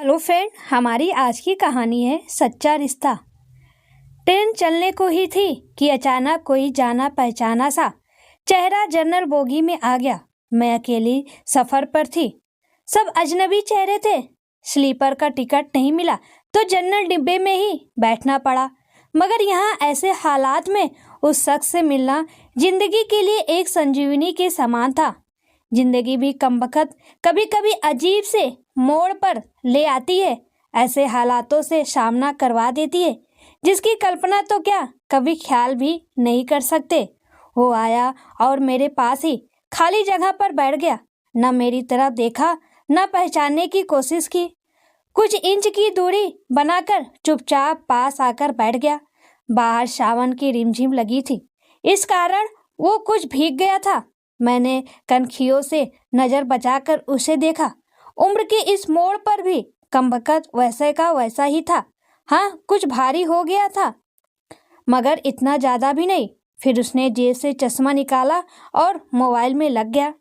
Hello friend, हमारी आज की कहानी है सच्चा रिश्ता। ट्रेन चलने को ही थी कि अचानक कोई जाना पहचाना सा चेहरा जनरल बोगी में आ गया। मैं अकेली सफर पर थी, सब अजनबी चेहरे थे। स्लीपर का टिकट नहीं मिला तो जनरल डिब्बे में ही बैठना पड़ा। मगर यहाँ ऐसे हालात में उस शख्स से मिलना जिंदगी के लिए एक संजीवनी के समान था। जिंदगी भी कमबख्त कभी कभी अजीब से मोड़ पर ले आती है, ऐसे हालातों से सामना करवा देती है जिसकी कल्पना तो क्या कभी ख्याल भी नहीं कर सकते। वो आया और मेरे पास ही खाली जगह पर बैठ गया। न मेरी तरफ देखा, न पहचानने की कोशिश की। कुछ इंच की दूरी बनाकर चुपचाप पास आकर बैठ गया। बाहर सावन की रिमझिम लगी थी, इस कारण वो कुछ भीग गया था। मैंने कनखियों से नजर बचाकर उसे देखा। उम्र के इस मोड़ पर भी कमबख्त वैसे का वैसा ही था। हाँ, कुछ भारी हो गया था, मगर इतना ज्यादा भी नहीं। फिर उसने जेब से चश्मा निकाला और मोबाइल में लग गया।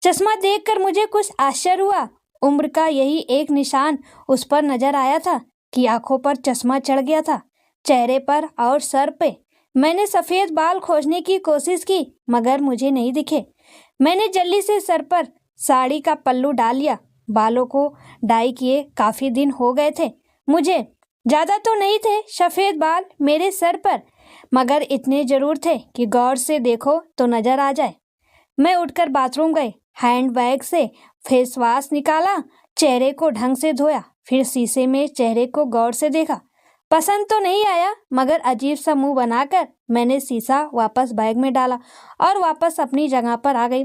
चश्मा देखकर मुझे कुछ आश्चर्य हुआ। उम्र का यही एक निशान उस पर नजर आया था कि आंखों पर चश्मा चढ़ गया था, चेहरे पर और सर पे। मैंने सफेद बाल खोजने की कोशिश की, मगर मुझे नहीं दिखे। मैंने जल्दी से सर पर साड़ी का पल्लू डाल लिया। बालों को डाई किए काफी दिन हो गए थे मुझे। ज्यादा तो नहीं थे सफेद बाल मेरे सर पर, मगर इतने जरूर थे कि गौर से देखो तो नजर आ जाए। मैं उठकर बाथरूम गई, हैंड बैग से फेस वॉश निकाला, चेहरे को ढंग से धोया, फिर शीशे में चेहरे को गौर से देखा। पसंद तो नहीं आया, मगर अजीब सा मुंह बनाकर मैंने शीशा वापस बैग में डाला और वापस अपनी जगह पर आ गई।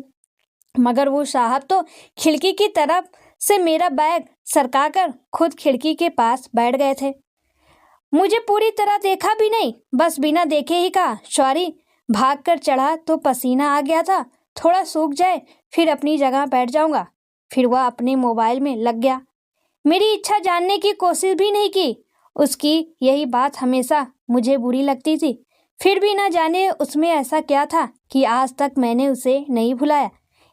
मगर वो साहब तो खिड़की की तरफ से मेरा बैग सरकाकर खुद खिड़की के पास बैठ गए थे। मुझे पूरी तरह देखा भी नहीं, बस बिना देखे ही कहा सॉरी। भागकर चढ़ा तो पसीना आ गया था, थोड़ा सूख जाए फिर अपनी जगह बैठ जाऊंगा। फिर वह अपने मोबाइल में लग गया। मेरी इच्छा जानने की कोशिश भी नहीं की। उसकी यही बात हमेशा मुझे बुरी लगती थी। फिर भी न जाने उसमें ऐसा क्या था कि आज तक मैंने उसे नहीं भुलाया।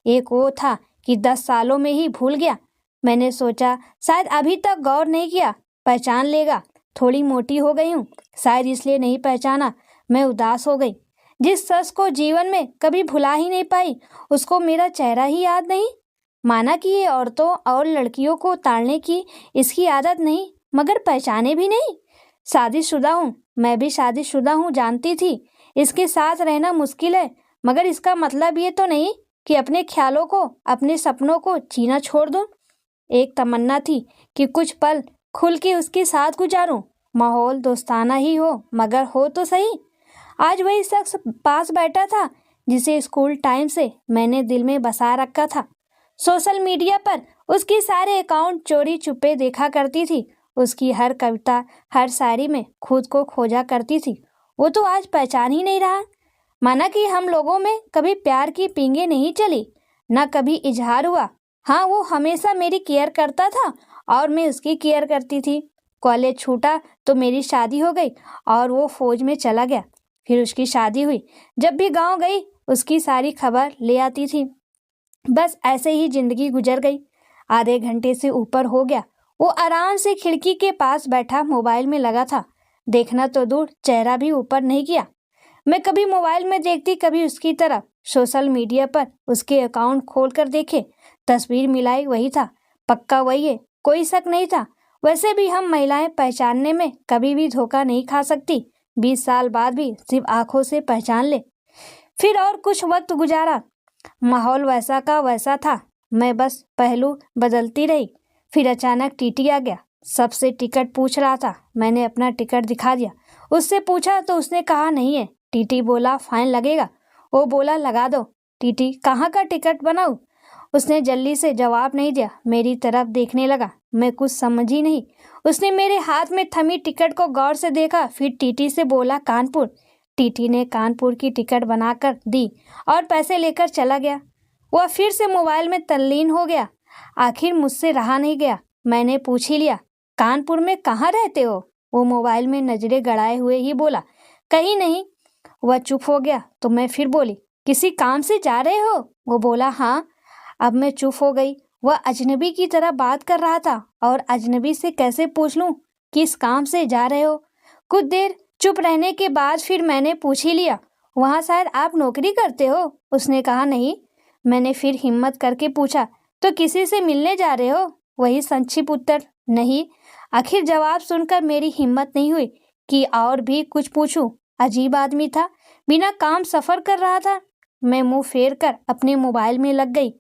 एक वो था कि 10 सालों में ही भूल गया। मैंने सोचा शायद अभी तक गौर नहीं किया, पहचान लेगा। थोड़ी मोटी हो गई हूँ, शायद इसलिए नहीं पहचाना। मैं उदास हो गई। जिस शख्स को जीवन में कभी भुला ही नहीं पाई, उसको मेरा चेहरा ही याद नहीं। माना कि ये औरतों और लड़कियों को ताड़ने की इसकी आदत नहीं, मगर पहचाने भी नहीं। शादीशुदा हूँ, मैं भी शादीशुदा हूँ, जानती थी। इसके साथ रहना मुश्किल है, मगर इसका मतलब ये तो नहीं कि अपने ख्यालों को, अपने सपनों को जीना छोड़ दूं। एक तमन्ना थी कि कुछ पल खुल के उसके साथ गुजारूं। माहौल दोस्ताना ही हो, मगर हो तो सही। आज वही शख्स पास बैठा था जिसे स्कूल टाइम से मैंने दिल में बसा रखा था। सोशल मीडिया पर उसकी सारे अकाउंट चोरी छुपे देखा करती थी। उसकी हर कविता, हर शायरी में खुद को खोजा करती थी। वो तो आज पहचान ही नहीं रहा। माना कि हम लोगों में कभी प्यार की पींगे नहीं चली, न कभी इजहार हुआ। हाँ, वो हमेशा मेरी केयर करता था और मैं उसकी केयर करती थी। कॉलेज छूटा तो मेरी शादी हो गई और वो फौज में चला गया। फिर उसकी शादी हुई। जब भी गांव गई उसकी सारी खबर ले आती थी। बस ऐसे ही जिंदगी गुजर गई। आधे घंटे से ऊपर हो गया। वो आराम से खिड़की के पास बैठा मोबाइल में लगा था। देखना तो दूर, चेहरा भी ऊपर नहीं किया। मैं कभी मोबाइल में देखती, कभी उसकी तरफ। सोशल मीडिया पर उसके अकाउंट खोलकर देखे, तस्वीर मिलाई, वही था, पक्का वही है, कोई शक नहीं था। वैसे भी हम महिलाएं पहचानने में कभी भी धोखा नहीं खा सकती। 20 साल बाद भी सिर्फ आंखों से पहचान ले। फिर और कुछ वक्त गुजारा। माहौल वैसा का वैसा था, मैं बस पहलू बदलती रही। फिर अचानक टीटी आ गया, सबसे टिकट पूछ रहा था। मैंने अपना टिकट दिखा दिया। उससे पूछा तो उसने कहा नहीं है। टीटी बोला फाइन लगेगा। वो बोला लगा दो। टीटी कहाँ का टिकट बनाऊं? उसने जल्दी से जवाब नहीं दिया, मेरी तरफ देखने लगा। मैं कुछ समझी नहीं। उसने मेरे हाथ में थमी टिकट को गौर से देखा, फिर टीटी से बोला कानपुर। टीटी ने कानपुर की टिकट बनाकर दी और पैसे लेकर चला गया। वह फिर से मोबाइल में तल्लीन हो गया। आखिर मुझसे रहा नहीं गया। मैंने पूछ ही लिया, कानपुर में कहाँ रहते हो? वो मोबाइल में नजरें गड़ाए हुए ही बोला, कहीं नहीं। वह चुप हो गया तो मैं फिर बोली, किसी काम से जा रहे हो? वो बोला हाँ। अब मैं चुप हो गई। वह अजनबी की तरह बात कर रहा था और अजनबी से कैसे पूछ लूं किस काम से जा रहे हो। कुछ देर चुप रहने के बाद फिर मैंने पूछ ही लिया, वहाँ शायद आप नौकरी करते हो? उसने कहा नहीं। मैंने फिर हिम्मत करके पूछा, तो किसी से मिलने जा रहे हो? वही संक्षिप्त उत्तर, नहीं। आखिर जवाब सुनकर मेरी हिम्मत नहीं हुई कि और भी कुछ पूछूं। अजीब आदमी था, बिना काम सफर कर रहा था। मैं मुंह फेर कर अपने मोबाइल में लग गई।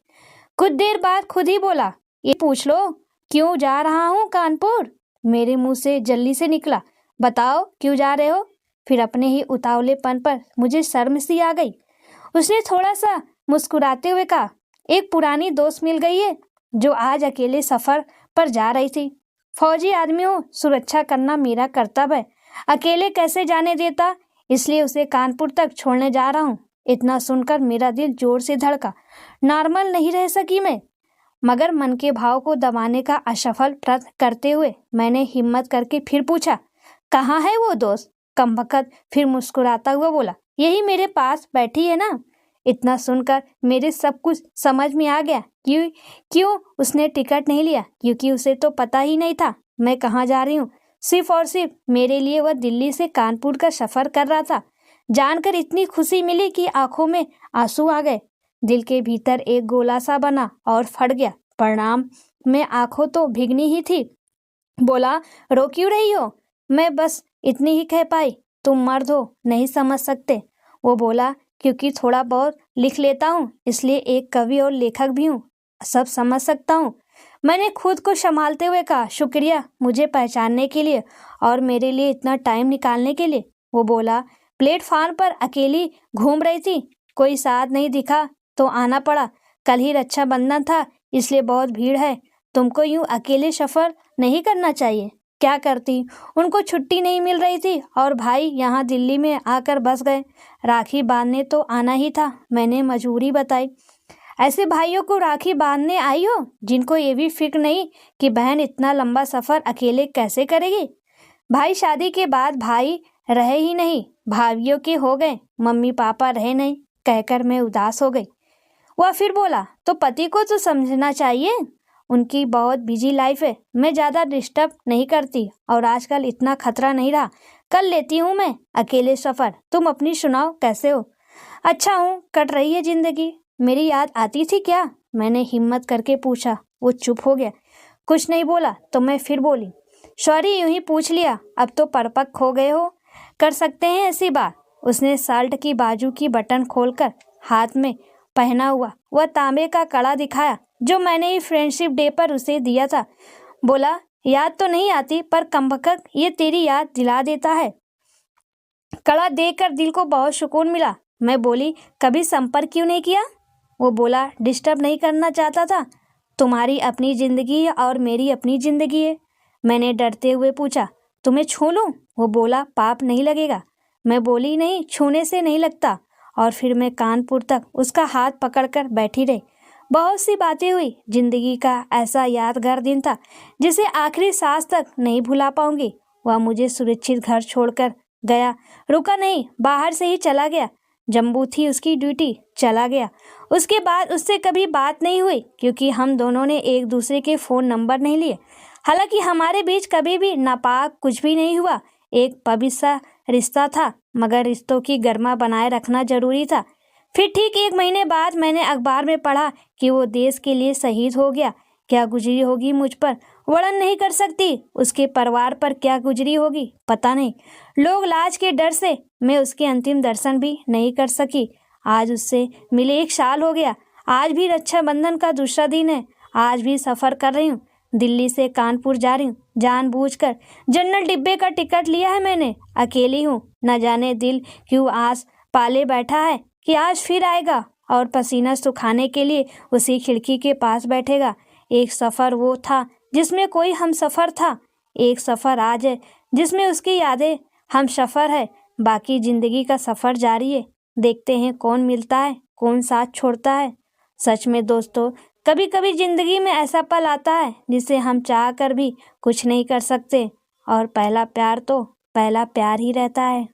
कुछ देर बाद खुद ही बोला, ये पूछ लो क्यों जा रहा हूँ कानपुर। मेरे मुंह से जल्दी से निकला, बताओ क्यों जा रहे हो। फिर अपने ही उतावलेपन पर मुझे शर्म सी आ गई। उसने थोड़ा सा मुस्कुराते हुए कहा, एक पुरानी दोस्त मिल गई है जो आज अकेले सफर पर जा रही थी। फौजी आदमी हूँ, सुरक्षा करना मेरा कर्तव्य है। अकेले कैसे जाने देता, इसलिए उसे कानपुर तक छोड़ने जा रहा हूँ। इतना सुनकर मेरा दिल जोर से धड़का। नॉर्मल नहीं रह सकी मैं, मगर मन के भाव को दबाने का असफल प्रयत्न करते हुए मैंने हिम्मत करके फिर पूछा, कहाँ है वो दोस्त? कमबख्त फिर मुस्कुराता हुआ बोला, यही मेरे पास बैठी है ना। इतना सुनकर मेरे सब कुछ समझ में आ गया। क्यों उसने टिकट नहीं लिया, क्योंकि उसे तो पता ही नहीं था मैं कहाँ जा रही हूँ। सिर्फ और सिर्फ मेरे लिए वह दिल्ली से कानपुर का सफर कर रहा था। जानकर इतनी खुशी मिली कि आंखों में आंसू आ गए। दिल के भीतर एक गोला सा बना और फट गया। परिणाम में आंखों तो भीगनी ही थी। बोला, रो क्यों रही हो? मैं बस इतनी ही कह पाई, तुम मर्द हो, नहीं समझ सकते। वो बोला, क्योंकि थोड़ा बहुत लिख लेता हूँ, इसलिए एक कवि और लेखक भी हूँ, सब समझ सकता हूँ। मैंने खुद को संभालते हुए कहा, शुक्रिया मुझे पहचानने के लिए और मेरे लिए इतना टाइम निकालने के लिए। वो बोला, प्लेटफार्म पर अकेली घूम रही थी, कोई साथ नहीं दिखा तो आना पड़ा। कल ही रक्षाबंधन था, इसलिए बहुत भीड़ है। तुमको यूं अकेले सफर नहीं करना चाहिए। क्या करती, उनको छुट्टी नहीं मिल रही थी और भाई यहाँ दिल्ली में आकर बस गए। राखी बांधने तो आना ही था, मैंने मजबूरी बताई। ऐसे भाइयों को राखी बांधने आई हो जिनको ये भी फिक्र नहीं कि बहन इतना लंबा सफर अकेले कैसे करेगी। भाई शादी के बाद भाई रहे ही नहीं, भाभियों के हो गए, मम्मी पापा रहे नहीं, कहकर मैं उदास हो गई। वह फिर बोला, तो पति को तो समझना चाहिए, उनकी बहुत बिजी लाइफ है, मैं ज़्यादा डिस्टर्ब नहीं करती और आजकल इतना खतरा नहीं रहा, कर लेती हूँ मैं अकेले सफ़र। तुम अपनी सुनाओ, कैसे हो? अच्छा हूँ, कट रही है जिंदगी। मेरी याद आती थी क्या? मैंने हिम्मत करके पूछा। वो चुप हो गया, कुछ नहीं बोला। तो मैं फिर बोली, सॉरी, यूं ही पूछ लिया, अब तो परपक हो गए हो, कर सकते हैं ऐसी बात। उसने शर्ट की बाजू की बटन खोलकर हाथ में पहना हुआ वह तांबे का कड़ा दिखाया जो मैंने ही फ्रेंडशिप डे पर उसे दिया था। बोला, याद तो नहीं आती पर कमबख्त ये तेरी याद दिला देता है। कड़ा देखकर दिल को बहुत सुकून मिला। मैं बोली, कभी संपर्क क्यों नहीं किया? वो बोला, डिस्टर्ब नहीं करना चाहता था, तुम्हारी अपनी जिंदगी है और मेरी अपनी जिंदगी है। मैंने डरते हुए पूछा, तुम्हें छू लूं? वो बोला, पाप नहीं लगेगा। मैं बोली, नहीं, छूने से नहीं लगता। और फिर मैं कानपुर तक उसका हाथ पकड़कर बैठी रही। बहुत सी बातें हुई। जिंदगी का ऐसा यादगार दिन था जिसे आखिरी सांस तक नहीं भुला पाऊंगी। वह मुझे सुरक्षित घर छोड़कर गया, रुका नहीं, बाहर से ही चला गया। जम्बू थी उसकी ड्यूटी, चला गया। उसके बाद उससे कभी बात नहीं हुई क्योंकि हम दोनों ने एक दूसरे के फ़ोन नंबर नहीं लिए। हालांकि हमारे बीच कभी भी नापाक कुछ भी नहीं हुआ। एक पवित्र रिश्ता था, मगर रिश्तों की गर्मा बनाए रखना जरूरी था। फिर ठीक 1 महीने बाद मैंने अखबार में पढ़ा कि वो देश के लिए शहीद हो गया। क्या गुजरी होगी मुझ पर वर्णन नहीं कर सकती, उसके परिवार पर क्या गुजरी होगी पता नहीं। लोग लाज के डर से मैं उसके अंतिम दर्शन भी नहीं कर सकी। आज उससे मिले 1 साल हो गया। आज भी रक्षाबंधन का दूसरा दिन है। आज भी सफ़र कर रही हूँ, दिल्ली से कानपुर जा रही हूँ। जानबूझकर जनरल डिब्बे का टिकट लिया है मैंने। अकेली हूँ, न जाने दिल क्यों आस पाले बैठा है कि आज फिर आएगा और पसीना सुखाने के लिए उसी खिड़की के पास बैठेगा। एक सफ़र वो था जिसमें कोई हम सफ़र था, एक सफ़र आज है जिसमें उसकी यादें हम सफ़र है। बाकी ज़िंदगी का सफ़र जारी है। देखते हैं कौन मिलता है, कौन साथ छोड़ता है। सच में दोस्तों, कभी कभी ज़िंदगी में ऐसा पल आता है जिसे हम चाह कर भी कुछ नहीं कर सकते, और पहला प्यार तो पहला प्यार ही रहता है।